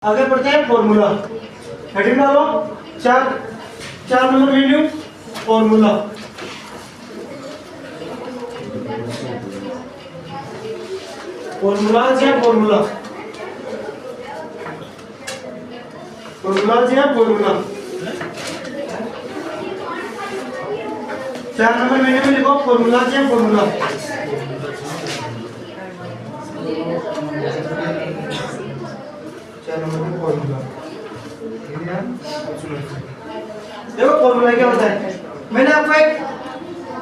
आगे बढ़ते हैं फॉर्मूला। हेडिंग डालो 4 नंबर वैल्यू फॉर्मूला। फॉर्मूला जी है फॉर्मूला। फॉर्मूला जी है फॉर्मूला। 4 नंबर वैल्यू में लिखो फॉर्मूला जी है फॉर्मूला। देखो फॉर्मूला क्या होता है। मैंने आपको एक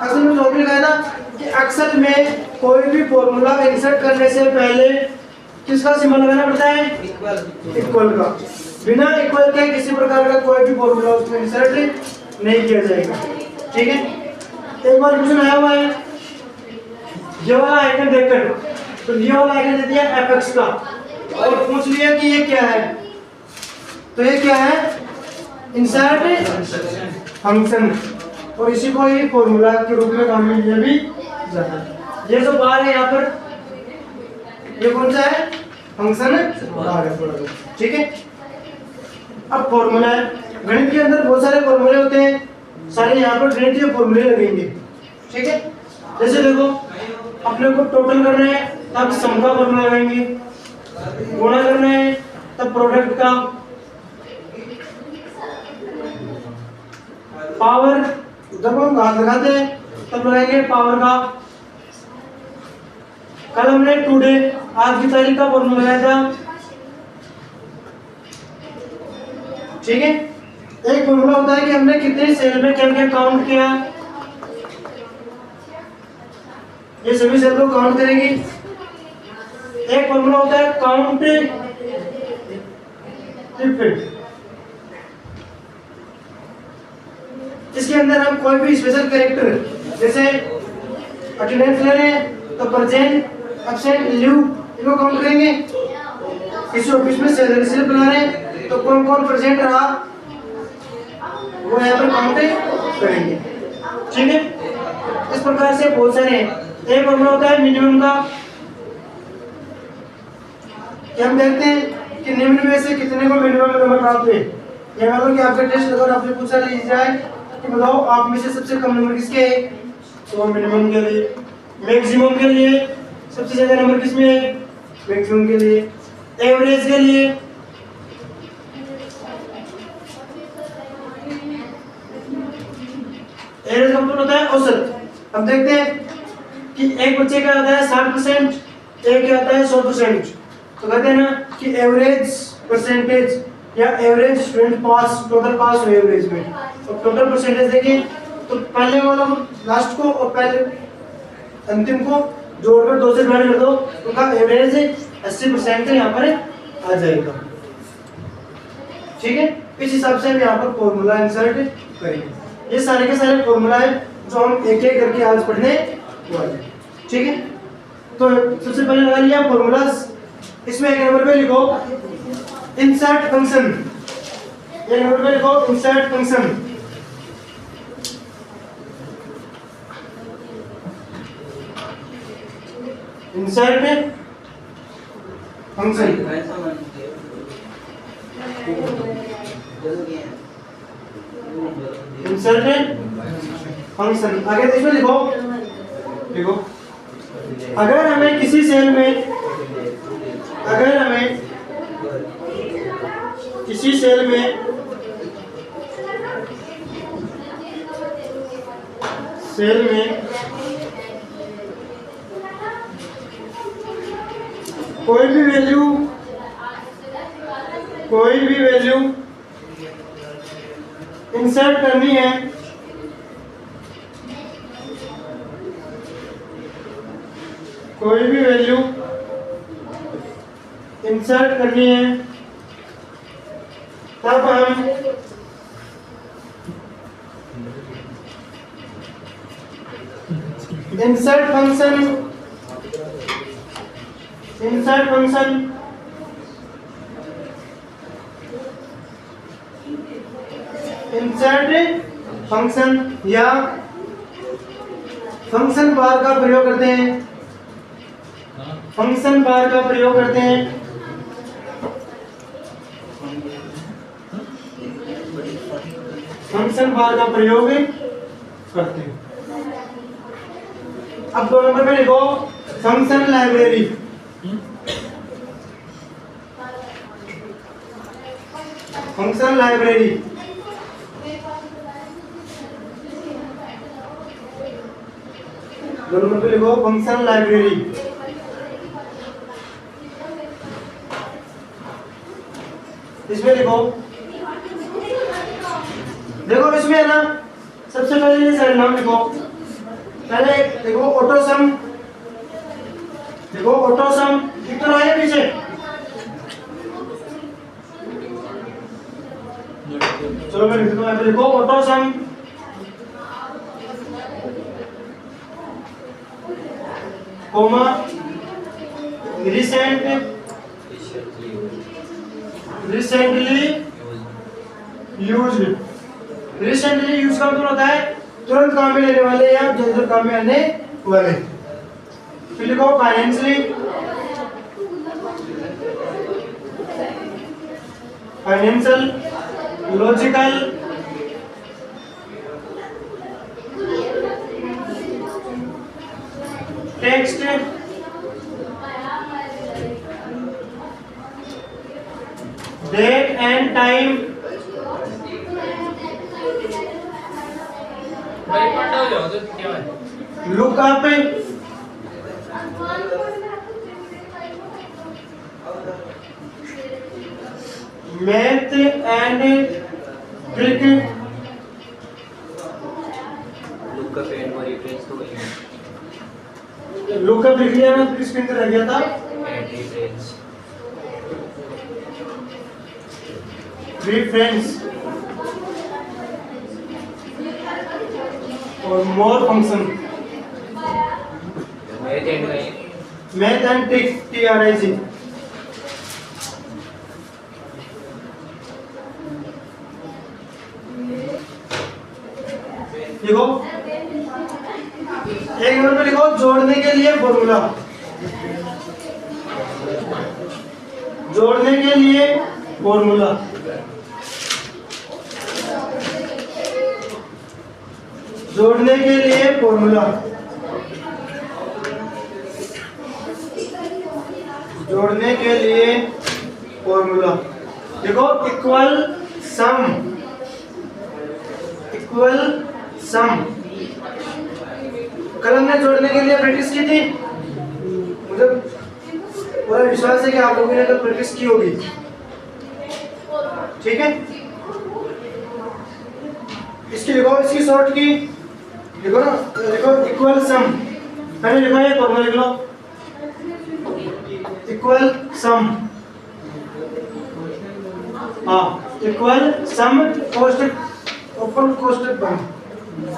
अक्सर में टॉपिक लगाया ना कि अक्सर में कोई भी फॉर्मूला इंसर्ट करने से पहले किसका सिंबल लगाना पड़ता है? इक्वल का। बिना इक्वल के किसी प्रकार का कोई भी फॉर्मूला उसमें इंसर्ट नहीं किया जाएगा। ठीक है। एक बार क्वेश्चन आया हुआ है, ये वाला आइकन देखकर, तो ये वाला आइकन दे दिया fx का और पूछ लिया कि ये क्या है, तो ये क्या है? Insert function. और इसी को ही फॉर्मूला के रूप में काम में लिया भी जाता है। ये जो बार है यहाँ पर, ये कौन सा है? फंक्शन बार है। ठीक है। अब फॉर्मूला है, गणित के अंदर बहुत सारे फॉर्मूले होते हैं, सारे यहाँ पर गणितीय फॉर्मूले लगेंगे। ठीक है। जैसे देखो अपने को टोटल करना है तब सम का फॉर्मूला लगाएंगे, गुणा करना है तब प्रोडक्ट का, पावर जब हम घात लगाते हैं तब लगाएंगे पावर का। कल हमने टुडे आज की तारीख का फॉर्मूला लगाया था। ठीक है। एक फॉर्मूला होता है कि हमने कितने सेल में क्या क्या काउंट किया, ये सभी सेल को काउंट करेंगे। एक फॉर्मूला होता है काउंट इफ, इसके अंदर हम कोई भी स्पेशल कैरेक्टर जैसे अटेंडेंस ले रहे हैं तो प्रेजेंट, एब्सेंट, लीव इनको काउंट करेंगे। किसी ऑफिस में सैलरी स्लिप बना रहे हैं तो कौन कौन प्रेजेंट रहा वो यहाँ पर काउंट करेंगे। ठीक है। इस प्रकार से बहुत सारे एक फॉर्मूला होता है मिनिमम का, कि हम देखते हैं कि निम्न में से कितने को मिनिमम नंबर प्राप्त हुए। ये मान लो कि आपका टेस्ट अगर आपसे पूछा जाए कि बताओ आप में से सबसे कम नंबर किसके हैं, तो मिनिमम के लिए। मैक्सिमम के लिए सबसे ज्यादा नंबर किसमें है? मैक्सिमम के लिए। एवरेज के लिए, एवरेज का मतलब होता है औसत। अब देखते हैं कि एक बच्चे का आता है 60%, एक का आता है 100%, तो कहते हैं ना कि एवरेज परसेंटेज या एवरेज स्टूडेंट पास, टोटल पास हुए एवरेज में। तो टोटल परसेंटेज देखिए तो पहले वाला लास्ट को और पहले अंतिम को जोड़कर 2 से डिवाइड कर दो, उनका एवरेज 80% यहाँ पर आ जाएगा। ठीक है। इस हिसाब से हम यहाँ पर फॉर्मूला इंसर्ट करेंगे। ये सारे के सारे फॉर्मूला है जो हम एक एक करके आज पढ़ने वाले हैं। ठीक है। तो सबसे पहले लगा लिया फॉर्मूलास। इसमें एक नंबर पे लिखो इंसर्ट फंक्शन। एक नंबर पे लिखो insert function. Insert function. Insert function आगे इसमें लिखो अगर हमें किसी सेल में कोई भी वैल्यू इंसर्ट करनी है, कोई भी वैल्यू इंसर्ट करनी है तब हम इंसर्ट फंक्शन या फंक्शन बार का प्रयोग करते हैं। फंक्शन बार का प्रयोग करते हैं। अब 2 नंबर पे लिखो फंक्शन लाइब्रेरी। फंक्शन लाइब्रेरी दोनों पे लिखो फंक्शन लाइब्रेरी। इसमें लिखो, देखो इसमें है ना, सबसे पहले ये सारे नाम लिखो। पहले देखो ऑटोसम, देखो ऑटोसम लिख तो आया पीछे। चलो मैं लिख दूं, यहाँ पे लिखो AutoSum, comma recently used. Recently use का मतलब होता है तुरंत काम में लेने वाले या जल्द काम में आने वाले। फिर लिखो financially, financial, logical, text, date and time, lookup, math and trick, lookup लिख लिया ना, किस के अंदर रह गया था, रेफरेंस और more function, math and trick, TRIC। देखो एक नंबर पे लिखो जोड़ने के लिए फॉर्मूला, जोड़ने के लिए फॉर्मूला, जोड़ने के लिए फॉर्मूला, जोड़ने के लिए फॉर्मूला। देखो इक्वल सम, इक्वल सम। कल हमने जोड़ने के लिए प्रैक्टिस की थी, मुझे पूरा विश्वास है कि आप लोगों ने कल प्रैक्टिस की होगी, ठीक है। इसकी लिखो, इसकी शॉर्ट की लिखो ना, लिखो इक्वल सम। पहले लिखो ये फॉर्मूला लिख लो, इक्वल सम, हाँ इक्वल सम कोष्ठक ओपन कोष्ठक बंद,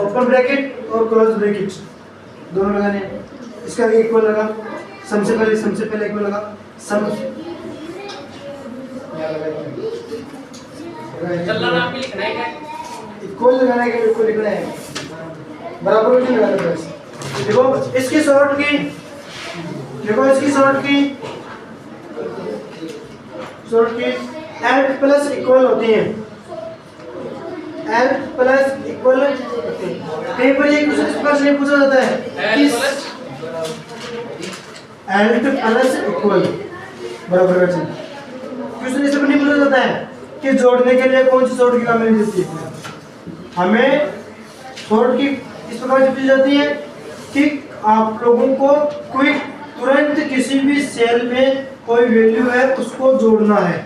ओपन ब्रैकेट और क्लोज ब्रैकेट दोनों लगाने हैं। इसका भी इक्वल लगा, सबसे पहले इक्वल लगा, सम चलना नाम भी लिखना है क्या? इक्वल लगाना है कि इक्वल लिखना है, बराबर नहीं लगाना है। देखो इसकी शॉर्ट की, देखो इसकी शॉर्ट की एल प्लस इक्वल होती है, एल प्लस इक्वल। कहीं पर ये प्रश्न पूछा जाता है कि एल प्लस इक्वल बराबर है। क्वेश्चन इसे नहीं पूछा जाता है कि जोड़ने के लिए कौन सी शॉर्ट की काम मिल जाती है। हमें शॉर्ट की इस प्रकार से पूछी जाती है कि आप लोगों को क्विक तुरंत किसी भी सेल में कोई वैल्यू है उसको जोड़ना है,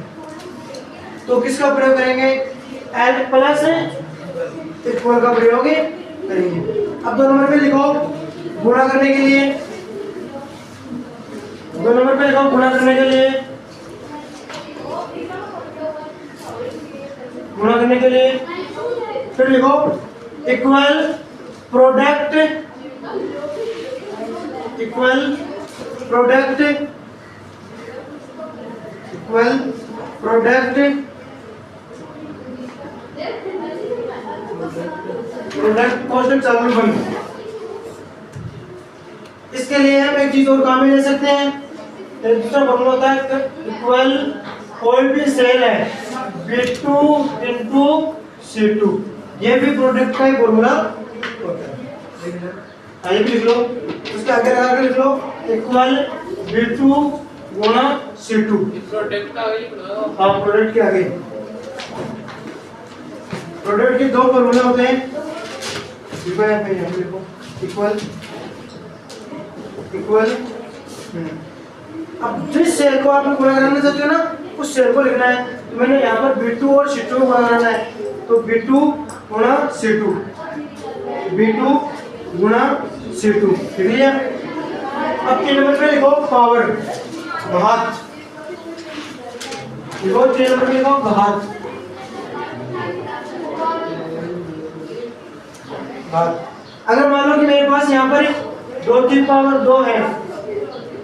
तो किसका प्रयोग करेंगे, एल प्लस इक्वल का प्रयोग करेंगे। अब 2 नंबर पे लिखो गुणा करने के लिए, 2 नंबर पे लिखो गुणा करने के लिए, गुणा करने के लिए फिर लिखो equal product, equal product, equal product, product कोष्ठक चालू बंद। इसके लिए हम एक चीज और काम में ले सकते हैं, दूसरा फॉर्मूला होता है इक्वल कोई भी सेल है B2 into C2, ये भी प्रोडक्ट का ही फॉर्मूला होता है। आइए भी लिख लो, उसके आगे लगा के लिख लो इक्वल V2 गुणा C2। प्रोडक्ट का आगे लिख लो। हाँ, प्रोडक्ट के आगे, प्रोडक्ट के दो फॉर्मूले होते हैं, लिखो इक्वल इक्वल। अब जिस सेल को आप गुणा कराना चाहते हो ना, उस सेल को लिखना है। तो मैंने यहाँ पर B2 और C2 को गुणा कराना है, तो B2 गुणा C2, B2 गुणा C2, ठीक है। अब 3 नंबर पे लिखो पावर, घात, लिखो 3 नंबर पे लिखो घात, घात। अगर मान लो कि मेरे पास यहाँ पर 2 की पावर 2 है,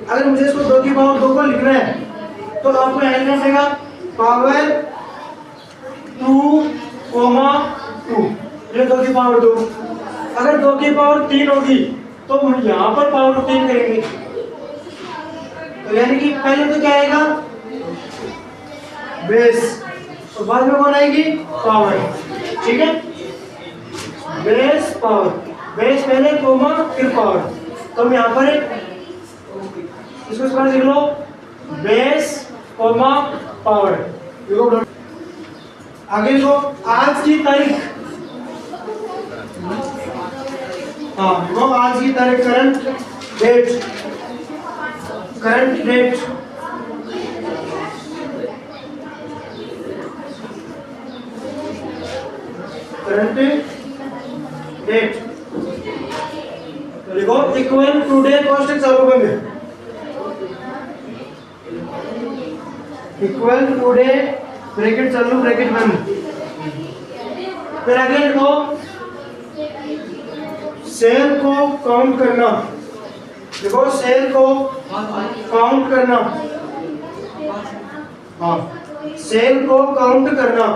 अगर मुझे इसको 2 की पावर 2 को लिखना है तो आपको यहाँ लिखना पड़ेगा पावर 2, 2, ये 2 की पावर 2। अगर 2 की पावर 3 होगी तो हम यहाँ पर पावर 3 करेंगे, तो यानी कि पहले तो क्या आएगा बेस, और बाद में कौन आएगी पावर, ठीक है। बेस पावर, बेस पहले कोमा फिर पावर, तो हम यहाँ पर इसको इस बार लिख लो बेस कोमा पावर, लिखो। आगे लिखो आज की तारीख, हाँ लिखो आज की तारीख, current date, current date, current date, लिखो इक्वल टुडे कॉस्ट चालू में, इक्वल टुडे ब्रैकेट चालू ब्रैकेट बंद। फिर आगे लिखो सेल को काउंट करना, देखो सेल को काउंट करना, हाँ सेल को काउंट करना,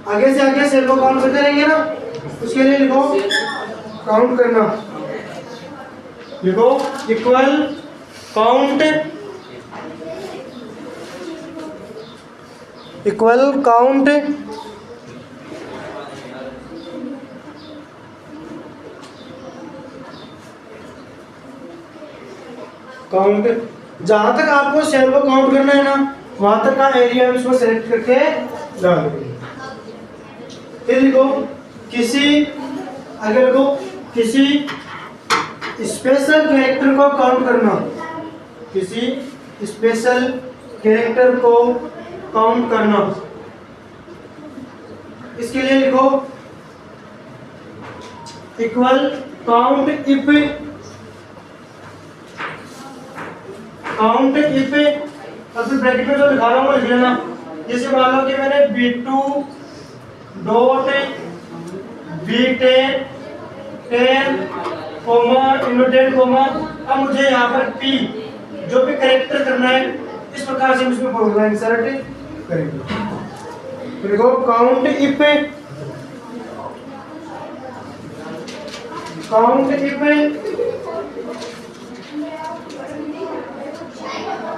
आगे से आगे सेल को काउंट करते रहेंगे ना, उसके लिए लिखो काउंट करना, लिखो equal count, equal count count. जहां तक आपको सेल को काउंट करना है ना, वहां तक का एरिया इसको सेलेक्ट करके डाल दो। फिर लिखो किसी, आगे लिखो किसी स्पेशल कैरेक्टर को काउंट करना, किसी स्पेशल कैरेक्टर को काउंट करना, इसके लिए लिखो equal count if, count if, और फिर ब्रैकेट में जो लिखा रहा हूँ वो लिख लेना। जैसे मान लो कि मैंने B2 dot B10 10 coma inverted coma, अब मुझे यहाँ पर P जो भी कैरेक्टर करना है इस प्रकार से इसमें फॉर्मूला इंसर्ट करेंगे। तो देखो count if, count if,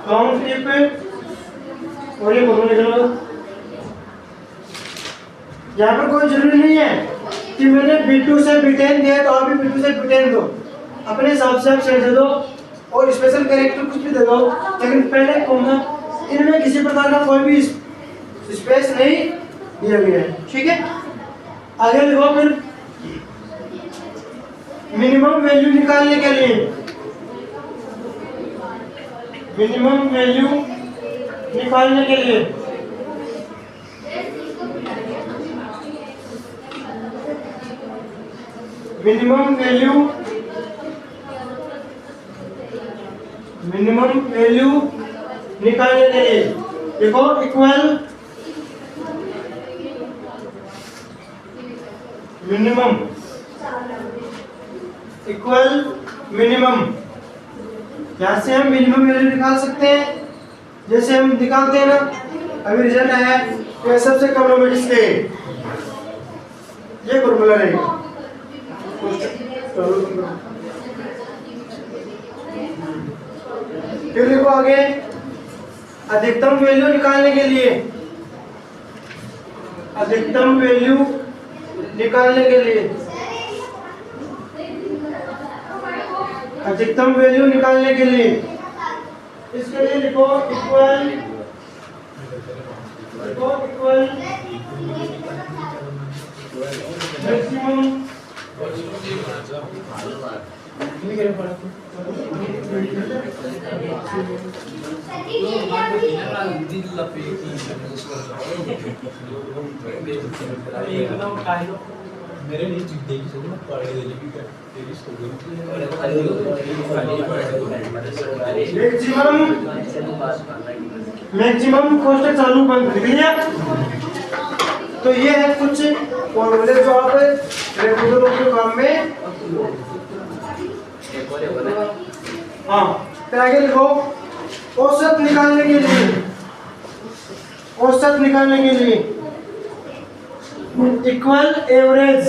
count if, और ये फॉर्मूला लिख लो। यहाँ पर कोई जरूरी नहीं है कि मैंने B2 से B10 दिया तो आप भी B2 से B10 दो, अपने हिसाब से आप सेट दे दो और स्पेशल कैरेक्टर कुछ भी दे दो, लेकिन पहले कोमा, इनमें किसी प्रकार का कोई भी स्पेस नहीं दिया गया है, ठीक है। आगे लिखो फिर मिनिमम वैल्यू निकालने के लिए, मिनिमम वैल्यू निकालने के लिए मिनिमम वैल्यू, मिनिमम वैल्यू निकालने के लिए देखो इक्वल मिनिमम, इक्वल मिनिमम। यहाँ से हम मिनिमम वैल्यू निकाल सकते हैं, जैसे हम निकालते हैं ना, अभी रिजल्ट आया है तो सबसे कम नंबर इसके, ये फॉर्मूला रहेगा। फिर देखो आगे अधिकतम वैल्यू निकालने के लिए, अधिकतम वैल्यू निकालने के लिए, अधिकतम वैल्यू निकालने के लिए इसके लिए लिखो इक्वल मैक्सिमम मेरे लिए चीज देखी सही ना पढ़े ले लेकिन तेरी सो गई मैक्सिमम कोष्टक चालू बंद लिख लिया। तो ये है कुछ फॉर्मूले जो आप रेगुलर के काम में, हाँ फिर आगे लिखो औसत निकालने के लिए, औसत निकालने के लिए equal average,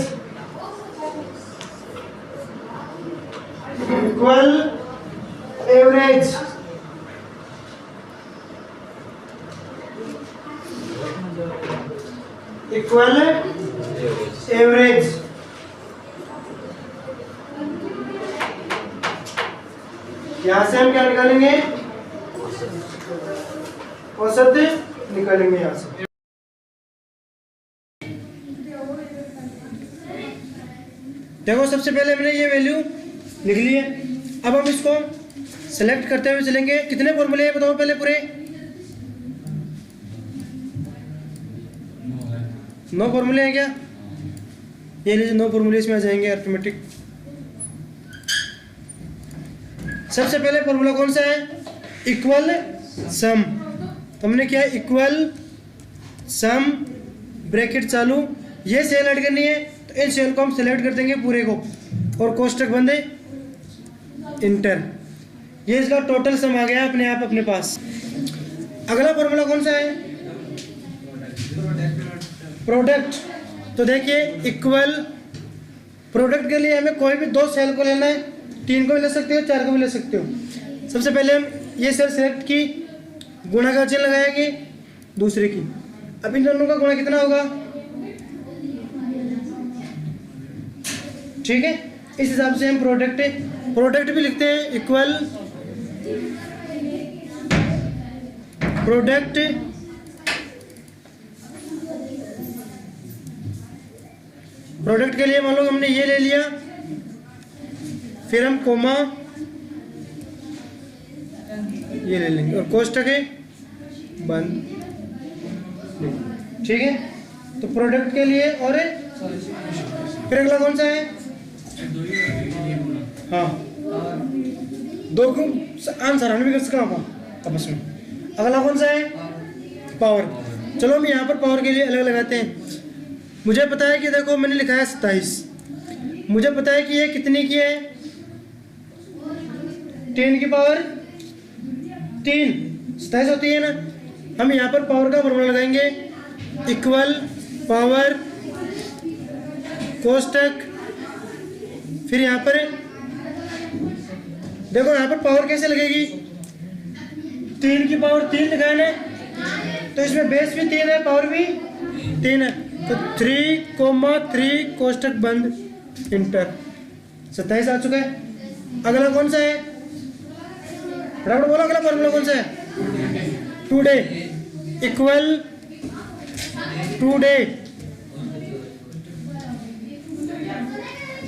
equal average equal average. यहां से हम क्या निकालेंगे, औसत निकालेंगे यहां से। देखो सबसे पहले हमने ये वैल्यू लिख ली है, अब हम इसको सेलेक्ट करते हुए चलेंगे। कितने फॉर्मूले हैं बताओ पहले पूरे? 9 फॉर्मूले हैं क्या? ये लीजिए 9 फॉर्मूले इसमें आ जाएंगे अर्थमेटिक। सबसे पहले फॉर्मूला कौन सा है? इक्वल सम। हमने क्या इक्वल सम ब्रैकेट चालू, ये सेल ऐड करनी है तो इन सेल को हम सेलेक्ट कर देंगे पूरे को और कोष्टक बंद इंटर। ये इसका टोटल सम आ गया अपने आप अपने पास। अगला फॉर्मूला कौन सा है? प्रोडक्ट। तो देखिए इक्वल प्रोडक्ट के लिए हमें कोई भी 2 सेल को लेना है, 3 को भी ले सकते हो, 4 को भी ले सकते हो। सबसे पहले हम ये सेल सेलेक्ट की, गुणा का चिन्ह लगाएंगे दूसरे की। अब इन दोनों का गुणा कितना होगा? ठीक है, इस हिसाब से हम प्रोडक्ट भी लिखते हैं इक्वल प्रोडक्ट प्रोडक्ट के लिए मान लो हमने ये ले लिया, फिर हम कोमा ये ले लेंगे और कोष्टक है बंद। ठीक है, तो प्रोडक्ट के लिए और फिर अगला कौन सा है? हाँ 2 को आंसर भी कर सकता हूँ आपस में। अगला कौन सा है? पावर। चलो हम यहाँ पर पावर के लिए अलग लगाते हैं। मुझे पता है कि देखो मैंने लिखा है 27, मुझे पता है कि ये कितनी की है? 10 की पावर 3 27 होती है ना। हम यहाँ पर पावर का फॉर्मूला लगाएंगे इक्वल पावर कोष्टक, फिर यहाँ पर देखो यहाँ पर पावर कैसे लगेगी? 3 की पावर 3 लिखा है ना, तो इसमें बेस भी 3 है, पावर भी 3 है, तो 3,3 कोष्टक बंद इंटर। 27 आ चुका है। अगला कौन सा है? फटाफट बोलो अगला फॉर्मूला कौन सा है? Today equal today.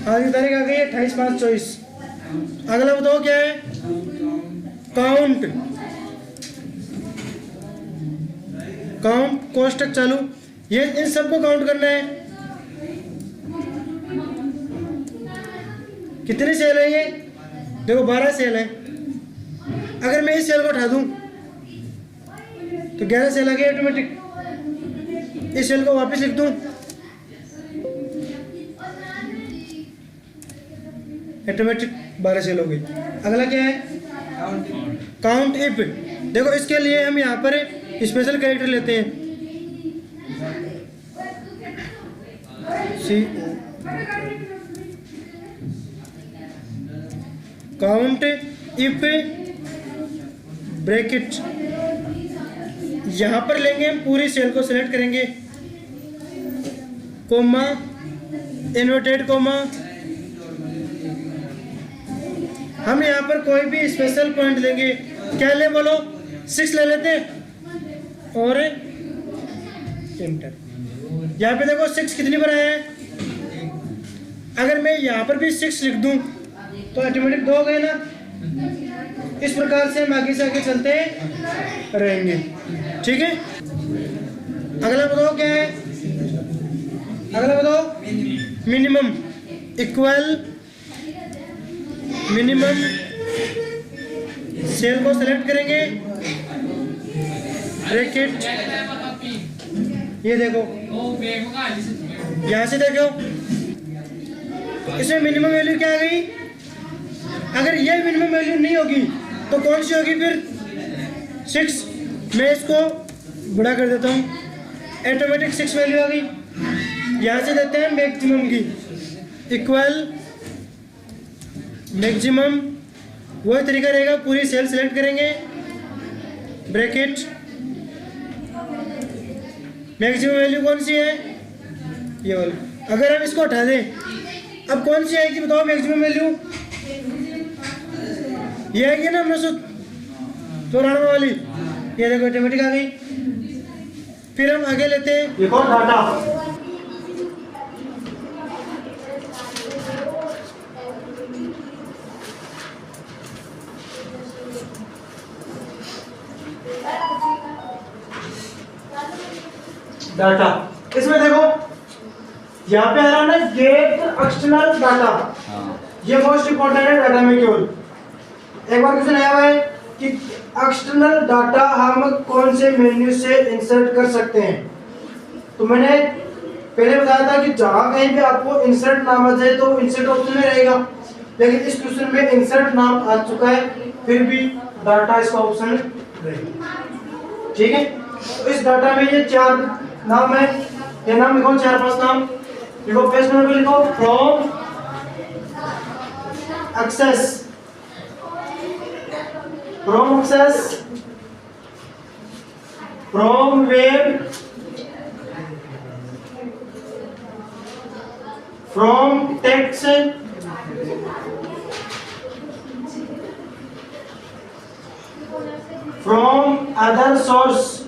आज की तारीख आ गई है 28/5/24। अगला बताओ क्या है? काउंट। काउंट कोष्टक चालू, ये इन सबको काउंट करना है। कितनी सेल है ये? देखो 12 सेल है। अगर मैं इस सेल को उठा दूं तो 11 सेल आ गई ऑटोमेटिक। इस सेल को वापस लिख दूं, ऑटोमेटिक 12 सेल हो गई। अगला क्या है? Count if. देखो इसके लिए हम यहाँ पर स्पेशल कैरेक्टर लेते हैं काउंट इफ ब्रैकेट। यहाँ पर लेंगे हम पूरी सेल को सिलेक्ट करेंगे कोमा, इन्वर्टेड कोमा। हम यहाँ पर कोई भी स्पेशल पॉइंट लेंगे, क्या ले बोलो, 6 ले लेते हैं और एंटर। यहाँ पे देखो 6 कितनी बार आया है, अगर मैं यहाँ पर भी 6 लिख दूँ तो ऑटोमेटिक 2 हो गए ना। इस प्रकार से हम आगे से आगे चलते रहेंगे, ठीक है। अगला बताओ क्या है, अगला बताओ मिनिमम इक्वल मिनिमम। सेल को सेलेक्ट करेंगे, ब्रैकेट, ये देखो यहाँ से देखो इसमें मिनिमम वैल्यू क्या आ गई। अगर ये मिनिमम वैल्यू नहीं होगी तो कौन सी होगी फिर, 6। मैं इसको बड़ा कर देता हूँ, ऑटोमेटिक 6 वैल्यू आ गई। यहाँ से देते हैं मैक्सिमम की, इक्वल मैक्सिमम। वही तरीका रहेगा, पूरी सेल सेलेक्ट करेंगे, ब्रैकेट, मैक्सिमम वैल्यू कौन सी है, ये वाली। अगर हम इसको हटा दें, अब कौन सी आएगी बताओ मैक्सिमम वैल्यू, ये आएगी ना 994 वाली, ये देखो ऑटोमेटिक आ गई। फिर हम आगे लेते हैं देखो डाटा, डाटा। इसमें देखो यहाँ पे आ रहा है ना गेट एक्सटर्नल डाटा, ये मोस्ट इंपॉर्टेंट है डाटा में। केवल एक बार क्वेश्चन आया हुआ है कि एक्सटर्नल डाटा हम कौन से मेन्यू से इंसर्ट कर सकते हैं। तो मैंने पहले बताया था कि जहां कहीं भी आपको इंसर्ट नाम आ जाए तो इंसर्ट ऑप्शन में रहेगा, लेकिन इस क्वेश्चन में इंसर्ट नाम आ चुका है, फिर भी डाटा इसका ऑप्शन रहेगा, ठीक है। तो इस डाटा में ये 4 नाम है, ये नाम लिखो, 4-5 नाम लिखो। पेज नंबर पे लिखो from access, from access, from web, from text, from other source,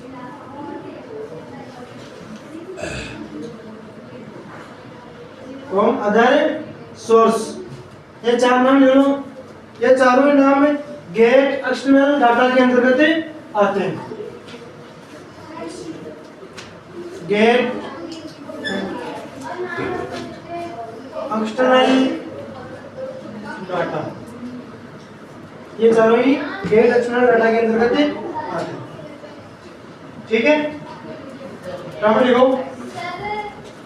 from other source. ये 4 नाम ले लो, ये चारों नाम गेट एक्सटर्नल डाटा के अंतर्गत आते हैं। गेट एक्सटर्नल डाटा, ये चारों ही गेट एक्सटर्नल डाटा के अंतर्गत आते हैं, ठीक है। नंबर लिखो,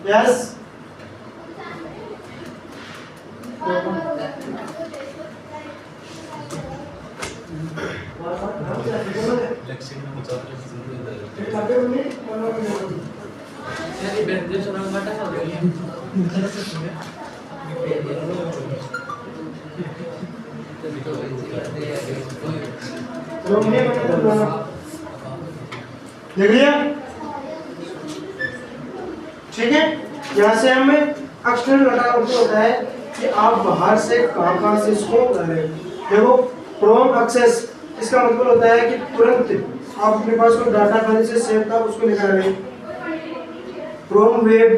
यस देख लिया, ठीक है। यहाँ से हमें एक्सटर्नल डाटा होता है कि आप बाहर से कहाँ से इसको देखो। फ्रॉम एक्सेस, इसका मतलब होता है कि तुरंत आप अपने पास कोई डाटा पहले से सेव था उसको निकाल रहे। फ्रॉम वेब,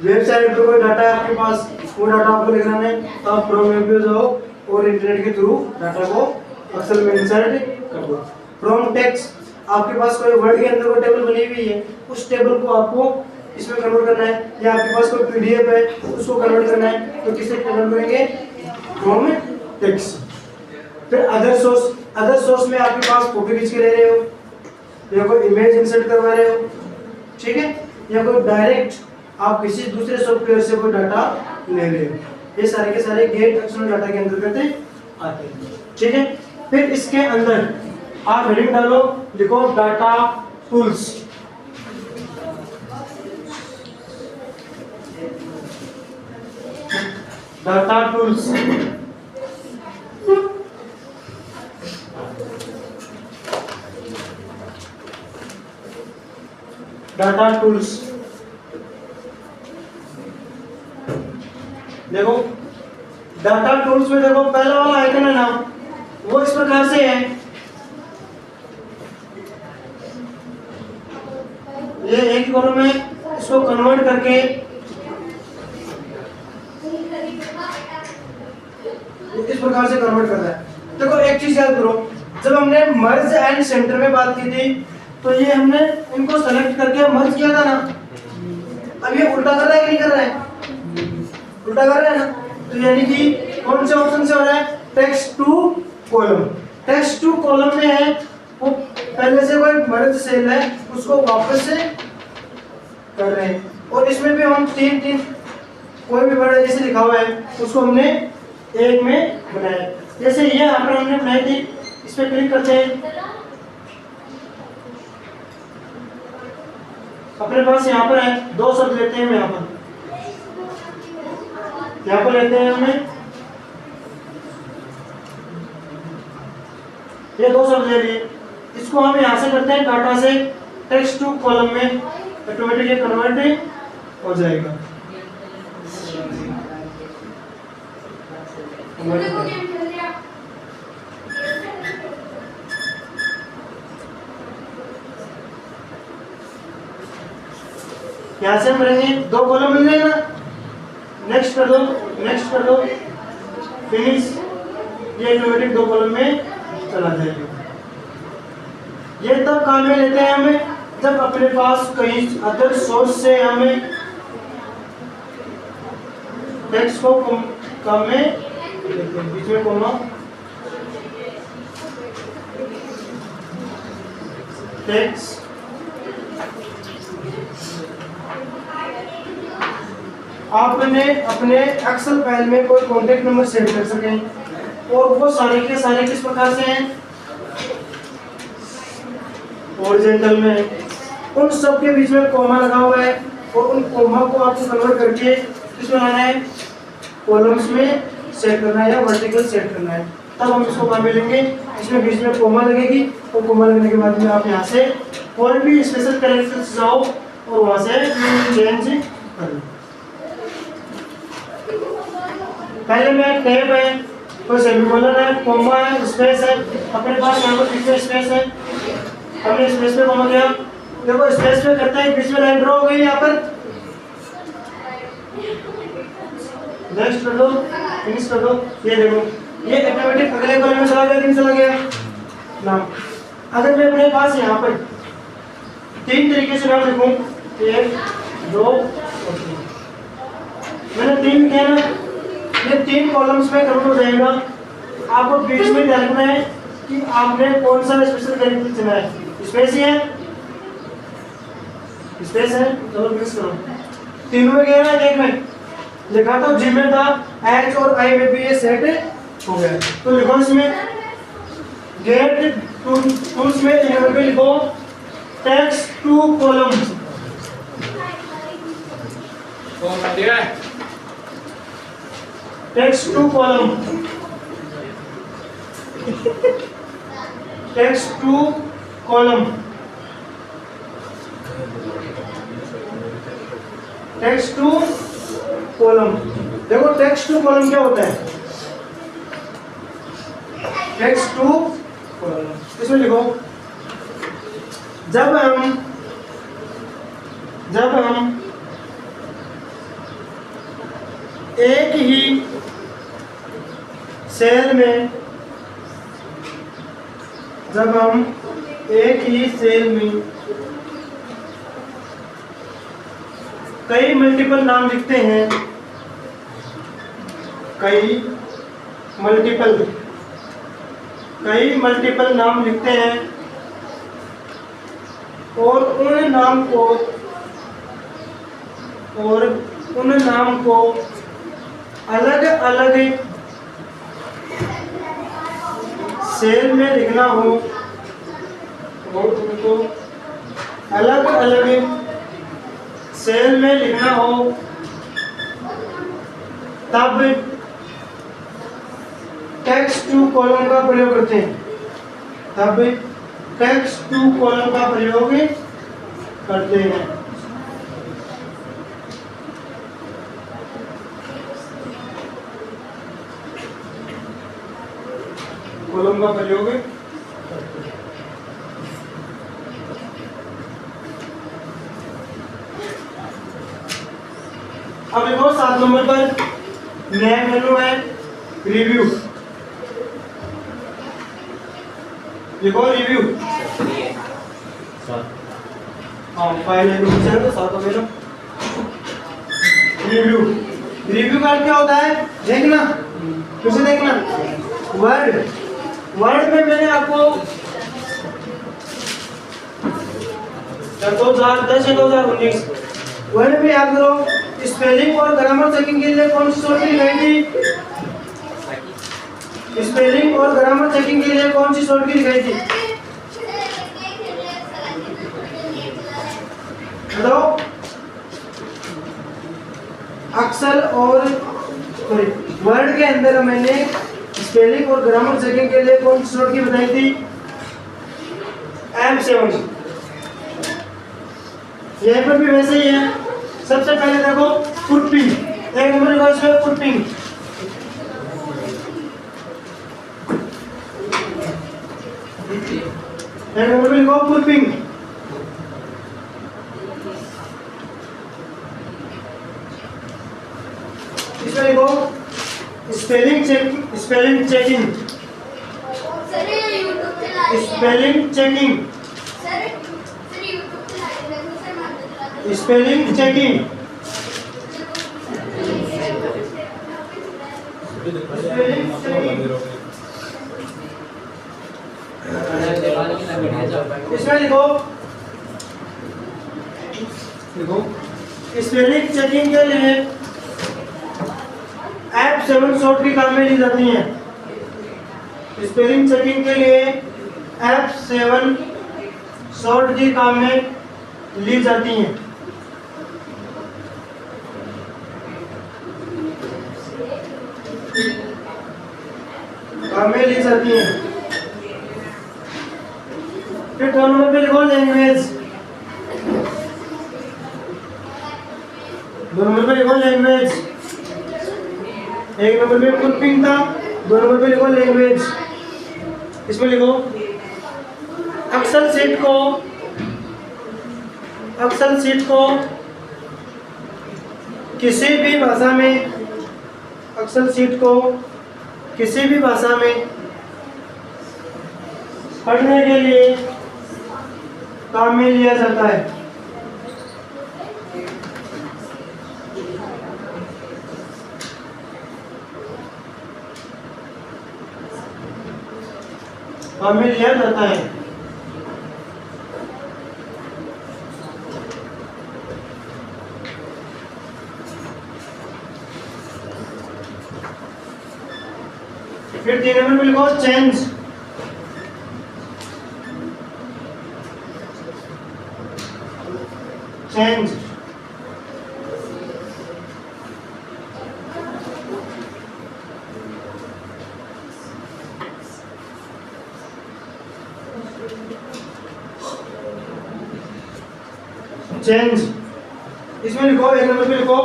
वेबसाइट पर कोई डाटा है आपके पास, वो डाटा आपको निकालना है तो आप फ्रॉम वेब पे जाओ और इंटरनेट के थ्रू डाटा को एक्सेल में इंसर्ट कर दो। फ्रॉम टेक्स्ट, आपके पास कोई वर्ड के अंदर कोई टेबल बनी हुई है, उस टेबल को आपको इसमें कन्वर्ट करना है, या आपके पास कोई पीडीएफ है उसको कन्वर्ट करना है, तो किससे कन्वर्ट करेंगे, फ्रॉम टेक्स्ट। फिर अदर सोर्स, अदर सोर्स में आपके पास फोटो खींच के ले रहे हो या कोई इमेज इंसर्ट करवा रहे हो, ठीक है, या कोई डायरेक्ट आप किसी दूसरे सॉफ्टवेयर से कोई डाटा ले रहे हो, ये सारे के सारे गेट एक्सटर्नल डाटा के अंतर्गत आते हैं, ठीक है। फिर इसके अंदर आप हेडिंग डालो, लिखो data tools, data tools, data tools. देखो डाटा टूल्स में देखो पहला वाला आइकन है ना, वो इस प्रकार से है, ये एक कॉलम में इसको कन्वर्ट करके इस प्रकार से कन्वर्ट करता है। देखो एक चीज याद करो, जब हमने मर्ज एंड सेंटर में बात की थी तो ये हमने इनको सेलेक्ट करके मर्ज किया था ना, अब ये उल्टा कर रहा है कि नहीं कर रहा है, उल्टा कर रहा है ना, तो यानी कि कौन से ऑप्शन से हो रहा है, text to column. Text to column में है वो पहले से कोई मर्ज सेल है उसको वापस से कर रहे हैं, और इसमें भी हम तीन तीन कोई भी वर्ड जैसे लिखा हुआ है उसको हमने एक में बनाया। जैसे ये यहाँ पर हमने बनाई थी, इस पर क्लिक करते हैं, अपने पास यहाँ पर है दो शब्द लेते हैं, यहाँ पर लेते हैं हमें ये दो शब्द ले लिए, इसको हम यहाँ से करते हैं डाटा से टेक्स्ट टू कॉलम में, ऑटोमेटिक ये कन्वर्ट हो जाएगा। यहाँ से हम करेंगे दो कॉलम मिल गए ना, नेक्स्ट कर दो, नेक्स्ट कर दो, फिनिश, ये ऑटोमेटिक दो कॉलम में चला जाएगा। ये तब काम में लेते हैं हमें जब अपने पास कहीं अदर सोर्स से हमें टेक्स्ट को काम में बीच में कोमा टेक्स्ट आपने अपने एक्सेल फाइल में कोई कॉन्टेक्ट नंबर सेव कर सकें, और वो सारे के सारे किस प्रकार से हैं, हॉरिजॉन्टल में, उन सब के बीच में कोमा लगा हुआ है, और उन कोमा को आपको कन्वर्ट करके किसमें लाना है, कॉलम्स में सेट करना है या वर्टिकल सेट करना है, तब हम इसको काम में लेंगे। इसमें बीच में कोमा लगेगी, और कोमा लगने के बाद में आप यहाँ से कोई भी स्पेशल कैरेक्टर्स जाओ और वहाँ से चेंज कर लो। पहले में टैब है, कोई सेमीकोलन है, कोमा है, स्पेस है, अपने पास यहाँ पर बीच में स्पेस है, हमने स्पेस पे कोमा किया, देखो स्पेस पे करते हैं, बीच में लाइन ड्रॉ हो गई यहाँ पर, नेक्स्ट कर दो, फिनिश कर दो, ये देखो ये ऑटोमेटिक अगले कॉलम में चला गया कि नहीं चला गया नाम। अगर मैं अपने पास यहाँ पर तीन तरीके से नाम लिखूं, 1 2 और 3, मैंने 3 किया ना, ये 3 कॉलम्स में कन्वर्ट हो जाएगा। आपको बीच में ध्यान रखना है कि आपने कौन सा स्पेशल कैरेक्टर चुना है, स्पेस ही है, स्पेस है, चलो फिनिश करो। तीनों में गया ना, एक में लिखा तो जी में था, एच और आई में भी ये सेट हो गया, तो लिखो इसमें गेट टूल्स में यहाँ पे लिखो text to column, text to column, text to column, text to column. देखो टेक्स्ट टू कॉलम क्या होता है, टेक्स्ट टू कॉलम, इसमें लिखो जब हम एक ही सेल में कई मल्टीपल नाम लिखते हैं, कई मल्टीपल नाम लिखते हैं, और उन नाम को अलग अलग सेल में लिखना हो, और उनको अलग अलग सेल में लिखना हो, तब टेक्स्ट टू कॉलम का प्रयोग करते हैं, तब टेक्स्ट टू कॉलम का प्रयोग करते हैं। कॉलम का प्रयोग। अब देखो 7 नंबर पर नया मेनू है रिव्यू। देखो रिव्यू हाँ फाइल है तो 7 हो गया। रिव्यू रिव्यू का क्या होता है देखना, फिर से देखना। वर्ड वर्ड में मैंने आपको 2010 या 2019 वर्ड में याद करो स्पेलिंग और ग्रामर चेकिंग के लिए कौन सी शॉर्टकट दिखाई थी? स्पेलिंग और ग्रामर चेकिंग के लिए कौन सी शॉर्टकट दिखाई थी? बताओ। अक्षर और सॉरी वर्ड के अंदर मैंने स्पेलिंग और ग्रामर चेकिंग के लिए कौन सी शॉर्टकट बताई थी? M7। यहाँ पर भी वैसे ही है। सबसे पहले देखो पुटिंग, एक नंबर का इसमें पुटिंग। एक नंबर पे लिखो पुटिंग। इसमें लिखो spelling checking, spelling checking, spelling checking, spelling checking. इसमें लिखो लिखो स्पेलिंग चेकिंग के लिए F7 शॉर्ट की काम में ली जाती हैं। स्पेलिंग चेकिंग के लिए F7 शॉर्ट की काम में ली जाती हैं। काम में ली जाती हैं। फिर 2 नंबर पे लिखो लैंग्वेज। 2 नंबर पे लिखो लैंग्वेज। 1 नंबर पे पुटिंग था, 2 नंबर पे लिखो लैंग्वेज। इसमें लिखो एक्सेल शीट को किसी भी भाषा में, एक्सेल शीट को किसी भी भाषा में पढ़ने के लिए काम में लिया जाता है। काम में लिया जाता है। फिर 3 नंबर में लिखो चेंज। Change change. इसमें लिखो 1 नंबर पे लिखो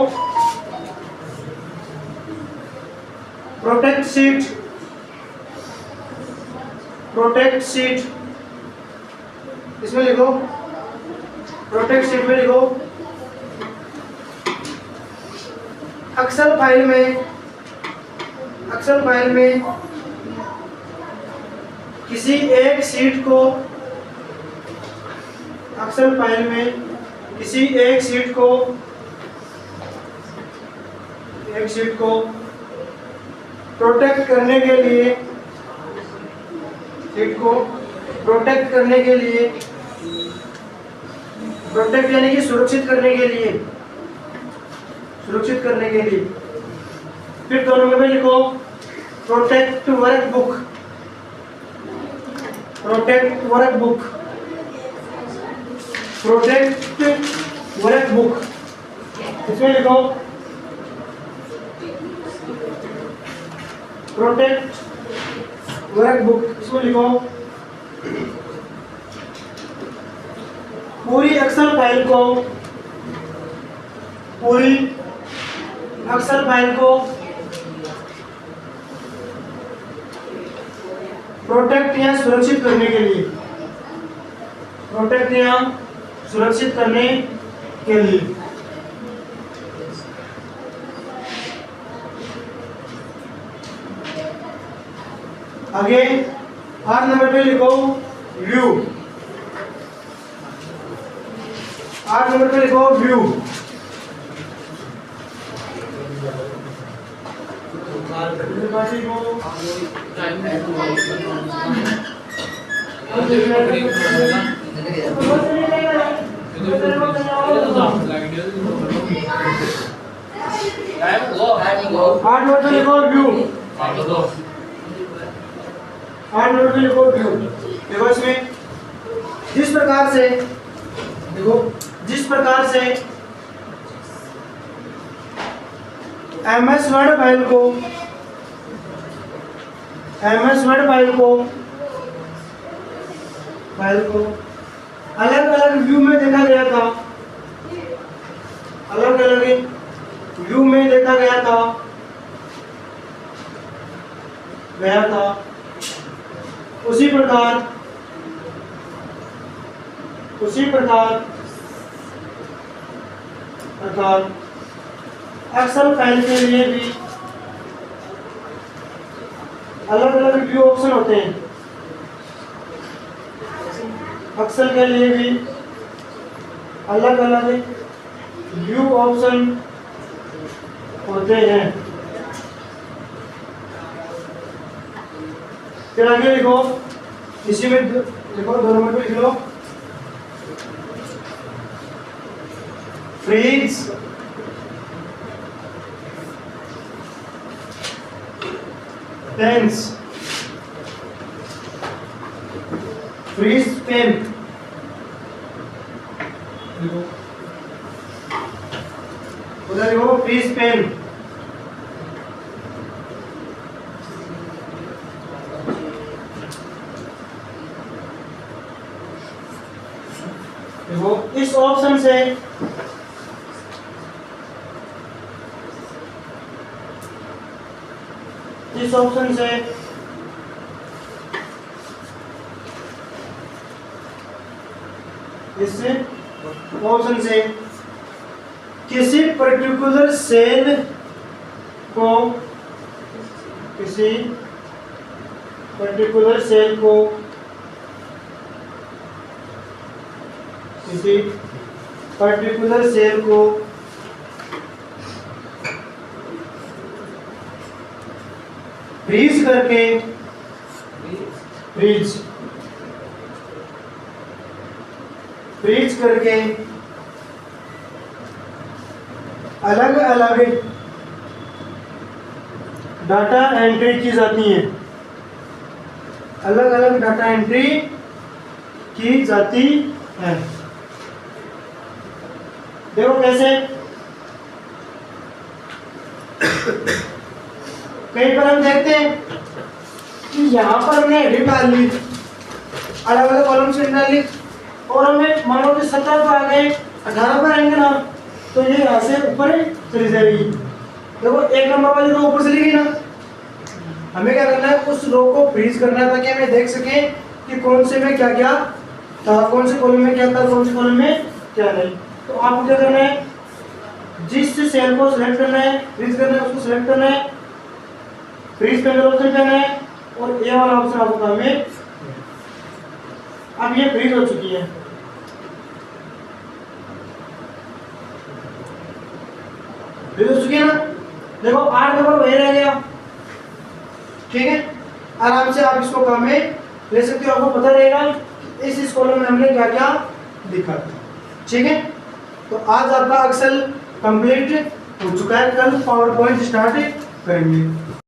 प्रोटेक्ट शीट। प्रोटेक्ट शीट इसमें लिखो प्रोटेक्ट शीट में लिखो एक्सेल फाइल में किसी एक शीट को, एक्सेल फाइल में किसी एक शीट को प्रोटेक्ट करने के लिए, शीट को प्रोटेक्ट करने के लिए, प्रोटेक्ट यानी कि सुरक्षित करने के लिए, सुरक्षित करने के लिए। फिर 2 नंबर में लिखो protect workbook. Protect workbook, protect workbook. इसमें लिखो प्रोटेक्ट वर्कबुक। इसमें लिखो पूरी एक्सेल फाइल को, पूरी एक्सेल फाइल को प्रोटेक्ट या सुरक्षित करने के लिए, प्रोटेक्ट या सुरक्षित करने के लिए। आगे 8 नंबर पे लिखो व्यू, 8 नंबर पे लिखो व्यू। आठ नंबर पे लिखो व्यू, 8 नंबर पे लिखो व्यू। देखो इसमें जिस प्रकार से, देखो जिस प्रकार से MS वर्ड फाइल को, MS वर्ड फाइल को अलग अलग व्यू में देखा गया था, अलग अलग व्यू में देखा गया था उसी प्रकार एक्सेल फाइल के लिए भी अलग अलग व्यू ऑप्शन होते हैं, एक्सेल के लिए भी अलग अलग व्यू ऑप्शन होते हैं। फिर आगे लिखो, इसी में देखो 2 नंबर पे लिख लो फ्रीज पेन्स, फ्रीज पेन उधर लिखो फ्रीज पेन। देखो इस ऑप्शन से किसी पर्टिकुलर सेल को फ्रीज करके अलग अलग डाटा एंट्री की जाती है, अलग अलग डाटा एंट्री की जाती है। देखो कैसे, कहीं पर हम देखते हैं कि यहाँ पर हमने हेडिंग डाल ली, अलग अलग कॉलम से डाल ली, और हमें मानो कि 17 पर आ गए, 18 पर आएंगे ना, तो ये यहाँ से ऊपर चली जाएगी। देखो 1 नंबर वाली रो ऊपर चली गई ना, हमें क्या करना है, उस रो को फ्रीज करना है ताकि हमें देख सके कि कौन से में क्या क्या था, कौन से कॉलम में क्या था, कौन से कॉलम में क्या नहीं। तो आपको क्या करना है, जिस सेल को सिलेक्ट करना है, फ्रीज करना है, उसको सिलेक्ट करना है, फ्रीज का ऑप्शन करना है, और ये वाला ऑप्शन आपको काम है। अब ये फ्रीज हो चुकी है, फ्रीज हो चुकी है ना। देखो 8 नंबर वही रह गया, ठीक है। आराम से आप इसको काम में ले सकते हो, आपको पता रहेगा इस कॉलम में हमने क्या क्या लिखा, ठीक है। तो आज आपका एक्सेल कंप्लीट हो चुका है, कल पावर पॉइंट स्टार्ट करेंगे।